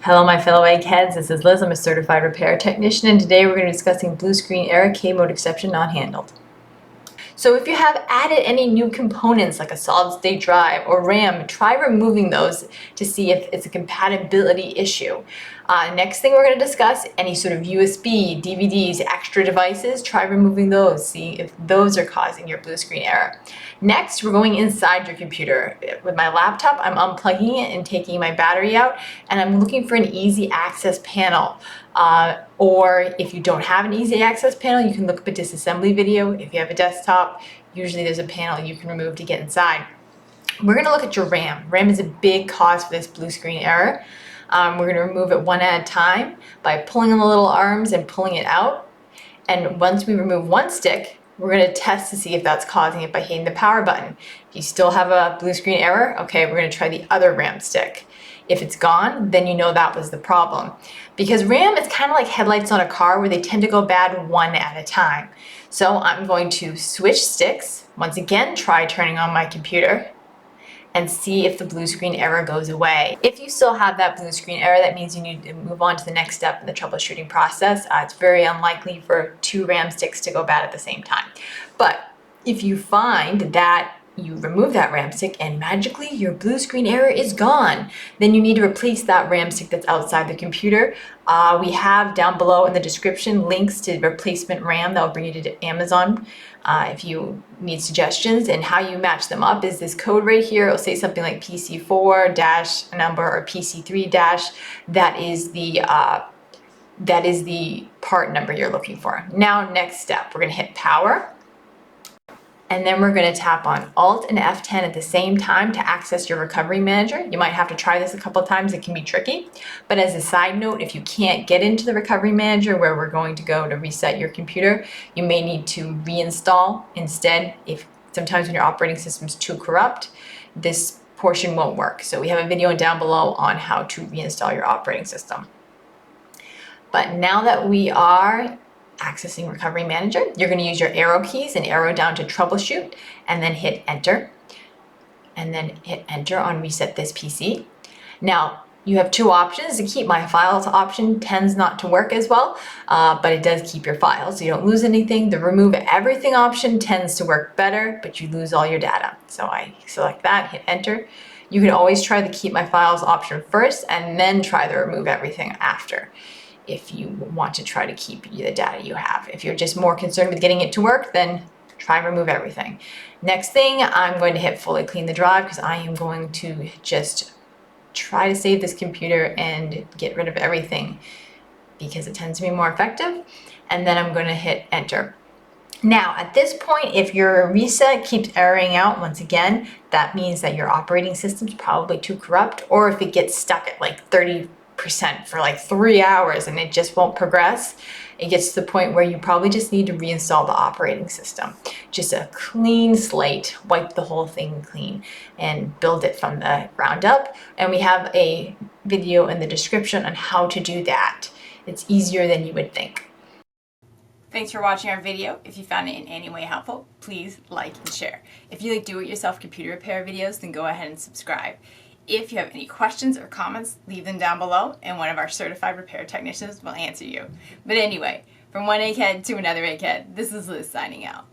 Hello my fellow eggheads, this is Liz. I'm a certified repair technician and today we're going to be discussing blue screen error, K-mode exception not handled. So if you have added any new components like a solid state drive or RAM, try removing those to see if it's a compatibility issue. Next thing we're going to discuss, any sort of USB, DVDs, extra devices, try removing those, see if those are causing your blue screen error. Next, we're going inside your computer. With my laptop, I'm unplugging it and taking my battery out, and I'm looking for an easy access panel. Or if you don't have an easy access panel, you can look up a disassembly video. If you have a desktop, usually there's a panel you can remove to get inside. We're going to look at your RAM. RAM is a big cause for this blue screen error. We're going to remove it one at a time by pulling on the little arms and pulling it out. And once we remove one stick, we're going to test to see if that's causing it by hitting the power button. If you still have a blue screen error, okay, we're going to try the other RAM stick. If it's gone, then you know that was the problem. Because RAM is kind of like headlights on a car where they tend to go bad one at a time. So I'm going to switch sticks. Once again, try turning on my computer and see if the blue screen error goes away. If you still have that blue screen error, that means you need to move on to the next step in the troubleshooting process. It's very unlikely for two RAM sticks to go bad at the same time. But if you find that you remove that RAM stick and magically your blue screen error is gone, then you need to replace that RAM stick that's outside the computer. We have down below in the description links to replacement RAM that will bring you to Amazon if you need suggestions. And how you match them up is this code right here. It'll say something like PC4 dash a number or PC3 dash. That is the part number you're looking for. Now, next step, we're going to hit power. And then we're going to tap on Alt and F10 at the same time to access your recovery manager. You might have to try this a couple of times. It can be tricky. But as a side note, if you can't get into the recovery manager where we're going to go to reset your computer, you may need to reinstall instead. If sometimes when your operating system is too corrupt, this portion won't work. So we have a video down below on how to reinstall your operating system. But now that we are accessing Recovery Manager, you're going to use your arrow keys and arrow down to troubleshoot and then hit enter. And then hit enter on reset this PC. Now, you have two options. The keep my files option tends not to work as well, but it does keep your files so you don't lose anything. The remove everything option tends to work better, but you lose all your data. So I select that, hit enter. You can always try the keep my files option first and then try the remove everything after, if you want to try to keep the data you have. If you're just more concerned with getting it to work, then try remove everything. Next thing, I'm going to hit fully clean the drive because I am going to just try to save this computer and get rid of everything because it tends to be more effective. And then I'm going to hit enter. Now, at this point, if your reset keeps erroring out, once again, that means that your operating system's probably too corrupt, or if it gets stuck at like 30% for like 3 hours and it just won't progress, it gets to the point where you probably just need to reinstall the operating system. Just a clean slate, wipe the whole thing clean and build it from the ground up. And we have a video in the description on how to do that. It's easier than you would think. Thanks for watching our video. If you found it in any way helpful, please like and share. If you like do-it-yourself computer repair videos, then go ahead and subscribe. If you have any questions or comments, leave them down below and one of our certified repair technicians will answer you. But anyway, from one egghead to another egghead, this is Liz signing out.